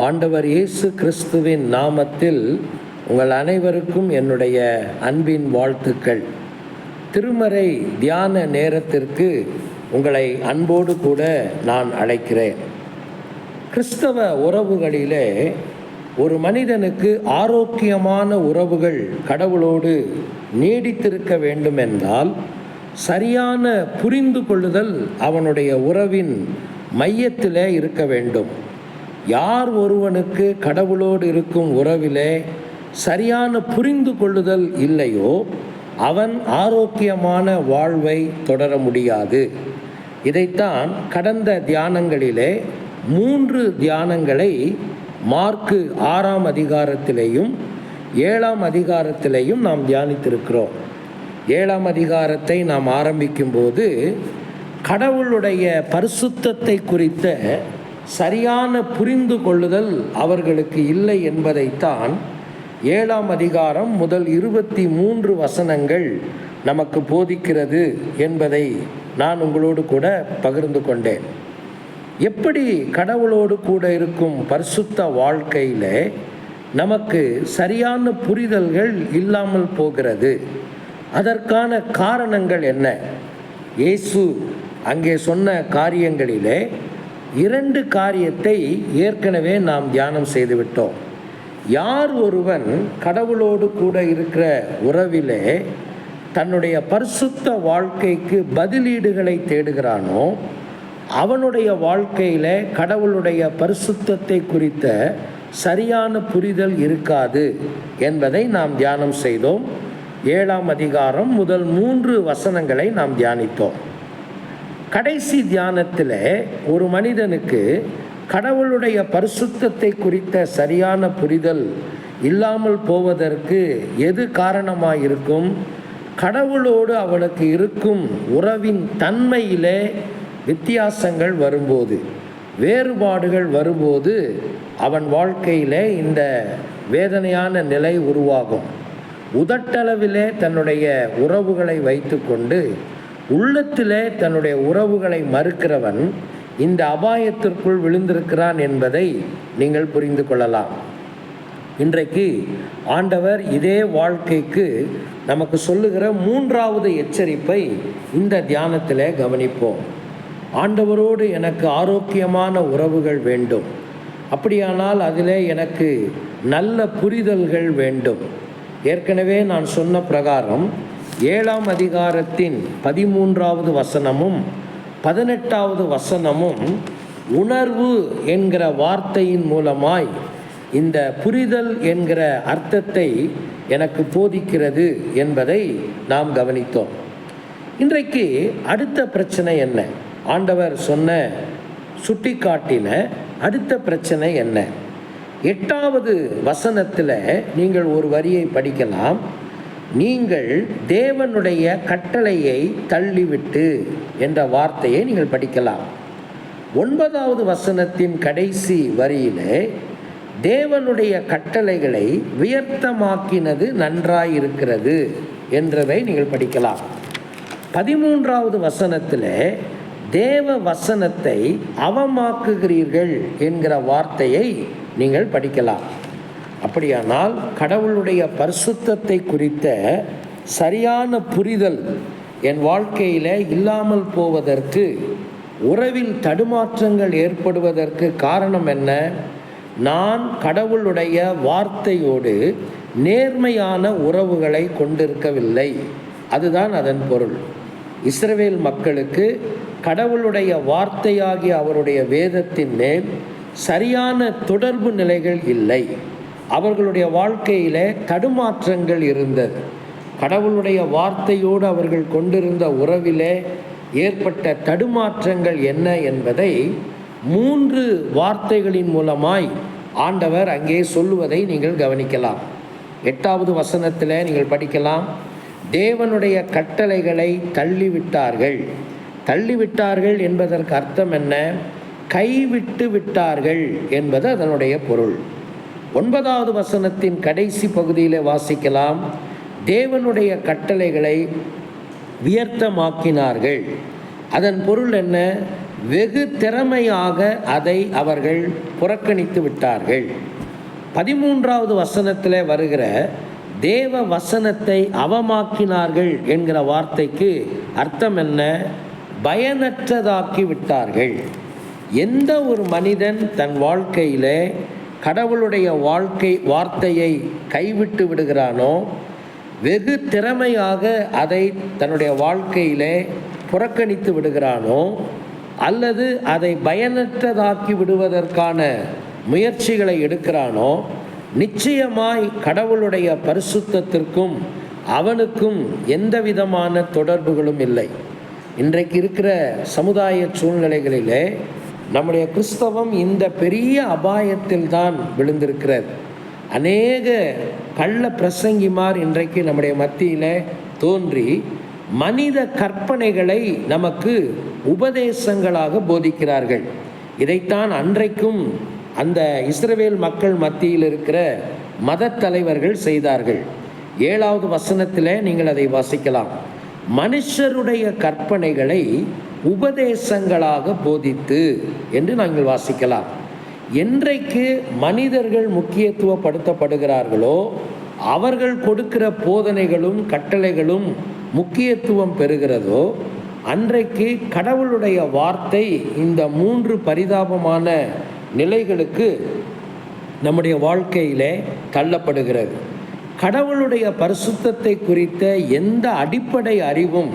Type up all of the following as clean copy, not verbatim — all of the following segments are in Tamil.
ஆண்டவர் இயேசு கிறிஸ்துவின் நாமத்தில் உங்கள் அனைவருக்கும் என்னுடைய அன்பின் வாழ்த்துக்கள். திருமறை தியான நேரத்திற்கு உங்களை அன்போடு கூட நான் அழைக்கிறேன். கிறிஸ்தவ உறவுகளிலே ஒரு மனிதனுக்கு ஆரோக்கியமான உறவுகள் கடவுளோடு நீடித்திருக்க வேண்டுமென்றால் சரியான புரிந்து கொள்ளுதல் அவனுடைய உறவின் மையத்திலே இருக்க வேண்டும். யார் ஒருவனுக்கு கடவுளோடு இருக்கும் உறவிலே சரியான புரிந்து கொள்ளுதல் இல்லையோ அவன் ஆரோக்கியமான வாழ்வை தொடர முடியாது. இதைத்தான் கடந்த தியானங்களிலே 3 தியானங்களை மார்க்கு 6ஆம் அதிகாரத்திலேயும் 7ஆம் அதிகாரத்திலேயும் நாம் தியானித்திருக்கிறோம். 7ஆம் அதிகாரத்தை நாம் ஆரம்பிக்கும்போது கடவுளுடைய பரிசுத்தத்தை குறித்த சரியான புரிந்து கொள்ளுதல் அவர்களுக்கு இல்லை என்பதைத்தான் 7ஆம் அதிகாரம் முதல் 23 வசனங்கள் நமக்கு போதிக்கிறது என்பதை நான் உங்களோடு கூட பகிர்ந்து கொண்டேன். எப்படி கடவுளோடு கூட இருக்கும் பரிசுத்த வாழ்க்கையில் நமக்கு சரியான புரிதல்கள் இல்லாமல் போகிறது, அதற்கான காரணங்கள் என்ன? இயேசு அங்கே சொன்ன காரியங்களிலே 2 காரியத்தை ஏற்கனவே நாம் தியானம் செய்துவிட்டோம். யார் ஒருவன் கடவுளோடு கூட இருக்கிற உறவிலே தன்னுடைய பரிசுத்த வாழ்க்கைக்கு பதிலீடுகளை தேடுகிறானோ அவனுடைய வாழ்க்கையில் கடவுளுடைய பரிசுத்தத்தை குறித்த சரியான புரிதல் இருக்காது என்பதை நாம் தியானம் செய்தோம். 7ஆம் அதிகாரம் முதல் 3 வசனங்களை நாம் தியானித்தோம். கடைசி தியானத்தில் ஒரு மனிதனுக்கு கடவுளுடைய பரிசுத்தத்தை குறித்த சரியான புரிதல் இல்லாமல் போவதற்கு எது காரணமாயிருக்கும்? கடவுளோடு அவனுக்கு இருக்கும் உறவின் தன்மையிலே வித்தியாசங்கள் வரும்போது, வேறுபாடுகள் வரும்போது அவன் வாழ்க்கையிலே இந்த வேதனையான நிலை உருவாகும். உதட்டளவிலே தன்னுடைய உறவுகளை வைத்து கொண்டு உள்ளத்திலே தன்னுடைய உறவுகளை மறுக்கிறவன் இந்த அபாயத்திற்குள் விழுந்திருக்கிறான் என்பதை நீங்கள் புரிந்து கொள்ளலாம். இன்றைக்கு ஆண்டவர் இதே வாழ்க்கைக்கு நமக்கு சொல்லுகிற 3வது எச்சரிப்பை இந்த தியானத்தில் கவனிப்போம். ஆண்டவரோடு எனக்கு ஆரோக்கியமான உறவுகள் வேண்டும், அப்படியானால் அதில் எனக்கு நல்ல புரிதல்கள் வேண்டும். ஏற்கனவே நான் சொன்ன பிரகாரம் 7ஆம் அதிகாரத்தின் 13வது வசனமும் 18வது வசனமும் உணர்வு என்கிற வார்த்தையின் மூலமாய் இந்த புரிதல் என்கிற அர்த்தத்தை எனக்கு போதிக்கிறது என்பதை நாம் கவனித்தோம். இன்றைக்கு அடுத்த பிரச்சனை என்ன? ஆண்டவர் சுட்டிக்காட்டின அடுத்த பிரச்சனை என்ன? 8வது வசனத்தில் நீங்கள் ஒரு வரியை படிக்கலாம். நீங்கள் தேவனுடைய கட்டளையை தள்ளிவிட்டு என்ற வார்த்தையை நீங்கள் படிக்கலாம். 9வது வசனத்தின் கடைசி வரியிலே தேவனுடைய கட்டளைகளை வியர்த்தமாக்கினது நன்றாயிருக்கிறது என்றதை நீங்கள் படிக்கலாம். 13வது வசனத்தில் தேவ வசனத்தை அவமாக்குகிறீர்கள் என்கிற வார்த்தையை நீங்கள் படிக்கலாம். அப்படியானால் கடவுளுடைய பரிசுத்தத்தை குறித்த சரியான புரிதல் என் வாழ்க்கையில் இல்லாமல் போவதற்கு, உறவில் தடுமாற்றங்கள் ஏற்படுவதற்கு காரணம் என்ன? நான் கடவுளுடைய வார்த்தையோடு நேர்மையான உறவுகளை கொண்டிருக்கவில்லை. அதுதான் அதன் பொருள். இஸ்ரவேல் மக்களுக்கு கடவுளுடைய வார்த்தையாகிய அவருடைய வேதத்தின் மேல் சரியான தொடர்பு நிலைகள் இல்லை. அவர்களுடைய வாழ்க்கையிலே தடுமாற்றங்கள் இருந்தது. கடவுளுடைய வார்த்தையோடு அவர்கள் கொண்டிருந்த உறவிலே ஏற்பட்ட தடுமாற்றங்கள் என்ன என்பதை 3 வார்த்தைகளின் மூலமாய் ஆண்டவர் அங்கே சொல்லுவதை நீங்கள் கவனிக்கலாம். 8வது வசனத்தில் நீங்கள் படிக்கலாம். தேவனுடைய கட்டளைகளை தள்ளிவிட்டார்கள். தள்ளிவிட்டார்கள் என்பதற்கு அர்த்தம் என்ன? கைவிட்டு விட்டார்கள் என்பது அதனுடைய பொருள். 9வது வசனத்தின் கடைசி பகுதியில் வாசிக்கலாம். தேவனுடைய கட்டளைகளை வியர்த்தமாக்கினார்கள். அதன் பொருள் என்ன? வெகு திறமையாக அதை அவர்கள் புறக்கணித்து விட்டார்கள். 13வது வசனத்தில் வருகிற தேவ வசனத்தை அவமாக்கினார்கள் என்கிற வார்த்தைக்கு அர்த்தம் என்ன? பயனற்றதாக்கி விட்டார்கள். எந்த ஒரு மனிதன் தன் வாழ்க்கையில் கடவுளுடைய வார்த்தையை கைவிட்டு விடுகிறானோ, வெகு திறமையாக அதை தன்னுடைய வாழ்க்கையில் புறக்கணித்து விடுகிறானோ, அல்லது அதை பயனற்றதாக்கி விடுவதற்கான முயற்சிகளை எடுக்கிறானோ, நிச்சயமாய் கடவுளுடைய பரிசுத்தத்திற்கும் அவனுக்கும் எந்த விதமான தொடர்புகளும் இல்லை. இன்றைக்கு இருக்கிற சமுதாய சூழ்நிலைகளிலே நம்முடைய கிறிஸ்தவம் இந்த பெரிய அபாயத்தில் தான் விழுந்திருக்கிறது. அநேக கள்ள பிரசங்கிமார் இன்றைக்கு நம்முடைய மத்தியில் தோன்றி மனித கற்பனைகளை நமக்கு உபதேசங்களாக போதிக்கிறார்கள். இதைத்தான் அன்றைக்கும் அந்த இஸ்ரவேல் மக்கள் மத்தியில் இருக்கிற மத தலைவர்கள் செய்தார்கள். 7வது வசனத்தில் நீங்கள் அதை வாசிக்கலாம். மனுஷருடைய கற்பனைகளை உபதேசங்களாக போதித்து என்று நாங்கள் வாசிக்கலாம். என்றைக்கு மனிதர்கள் முக்கியத்துவப்படுத்தப்படுகிறார்களோ, அவர்கள் கொடுக்கிற போதனைகளும் கட்டளைகளும் முக்கியத்துவம் பெறுகிறதோ, அன்றைக்கு கடவுளுடைய வார்த்தை இந்த 3 பரிதாபமான நிலைகளுக்கு நம்முடைய வாழ்க்கையிலே தள்ளப்படுகிறது. கடவுளுடைய பரிசுத்தத்தை குறித்த எந்த அடிப்படை அறிவும்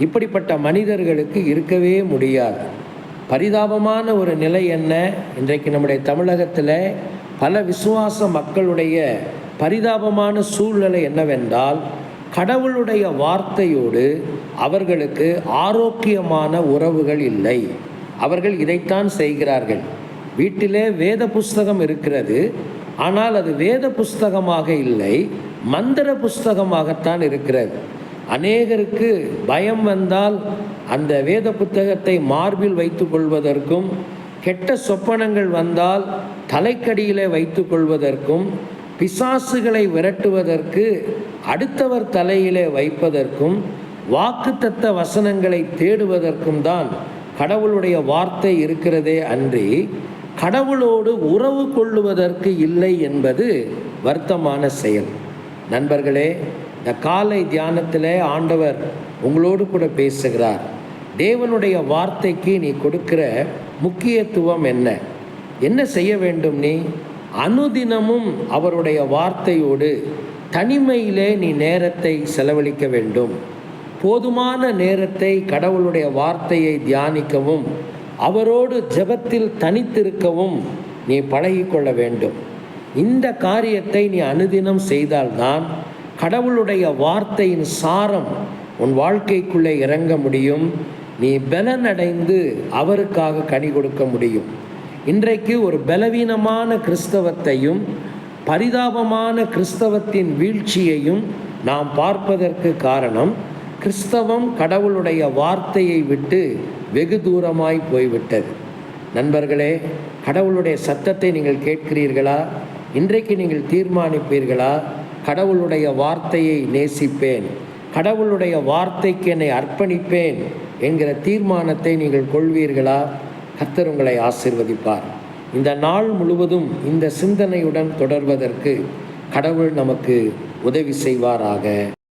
இப்படிப்பட்ட மனிதர்களுக்கு இருக்கவே முடியாது. பரிதாபமான ஒரு நிலை என்ன? இன்றைக்கு நம்முடைய தமிழகத்தில் பல விசுவாச மக்களுடைய பரிதாபமான சூழ்நிலை என்னவென்றால், கடவுளுடைய வார்த்தையோடு அவர்களுக்கு ஆரோக்கியமான உறவுகள் இல்லை. அவர்கள் இதைத்தான் செய்கிறார்கள். வீட்டிலே வேத புஸ்தகம் இருக்கிறது, ஆனால் அது வேத புஸ்தகமாக இல்லை, மந்திர புஸ்தகமாகத்தான் இருக்கிறது. அநேகருக்கு பயம் வந்தால் அந்த வேத புத்தகத்தை மார்பில் வைத்து கொள்வதற்கும், கெட்ட சொப்பனங்கள் வந்தால் தலைக்கடியிலே வைத்து கொள்வதற்கும், பிசாசுகளை விரட்டுவதற்கு அடுத்தவர் தலையிலே வைப்பதற்கும், வாக்குத்தத்த வசனங்களை தேடுவதற்கும் தான் கடவுளுடைய வார்த்தை இருக்கிறதே அன்றி கடவுளோடு உறவு கொள்ளுவதற்கு இல்லை என்பது வருத்தமான செயல். நண்பர்களே, இந்த காலை தியானத்தில் ஆண்டவர் உங்களோடு கூட பேசுகிறார். தேவனுடைய வார்த்தைக்கு நீ கொடுக்கிற முக்கியத்துவம் என்ன? என்ன செய்ய வேண்டும்? நீ அனுதினமும் அவருடைய வார்த்தையோடு தனிமையிலே நீ நேரத்தை செலவழிக்க வேண்டும். போதுமான நேரத்தை கடவுளுடைய வார்த்தையை தியானிக்கவும் அவரோடு ஜெபத்தில் தனித்திருக்கவும் நீ பழகிக்கொள்ள வேண்டும். இந்த காரியத்தை நீ அனுதினம் செய்தால்தான் கடவுளுடைய வார்த்தையின் சாரம் உன் வாழ்க்கைக்குள்ளே இறங்க முடியும். நீ பலனடைந்து அவருக்காக கனி கொடுக்க முடியும். இன்றைக்கு ஒரு பலவீனமான கிறிஸ்தவத்தையும் பரிதாபமான கிறிஸ்தவத்தின் வீழ்ச்சியையும் நாம் பார்ப்பதற்கு காரணம், கிறிஸ்தவம் கடவுளுடைய வார்த்தையை விட்டு வெகு தூரமாய் போய்விட்டது. நண்பர்களே, கடவுளுடைய சத்தத்தை நீங்கள் கேட்கிறீர்களா? இன்றைக்கு நீங்கள் தீர்மானிப்பீர்களா? கடவுளுடைய வார்த்தையை நேசிப்பேன், கடவுளுடைய வார்த்தைக்கு என்னை அர்ப்பணிப்பேன் என்கிற தீர்மானத்தை நீங்கள் கொள்வீர்களா? கர்த்தர் உங்களை ஆசீர்வதிப்பார். இந்த நாள் முழுவதும் இந்த சிந்தனையுடன் தொடர்வதற்கு கடவுள் நமக்கு உதவி செய்வாராக.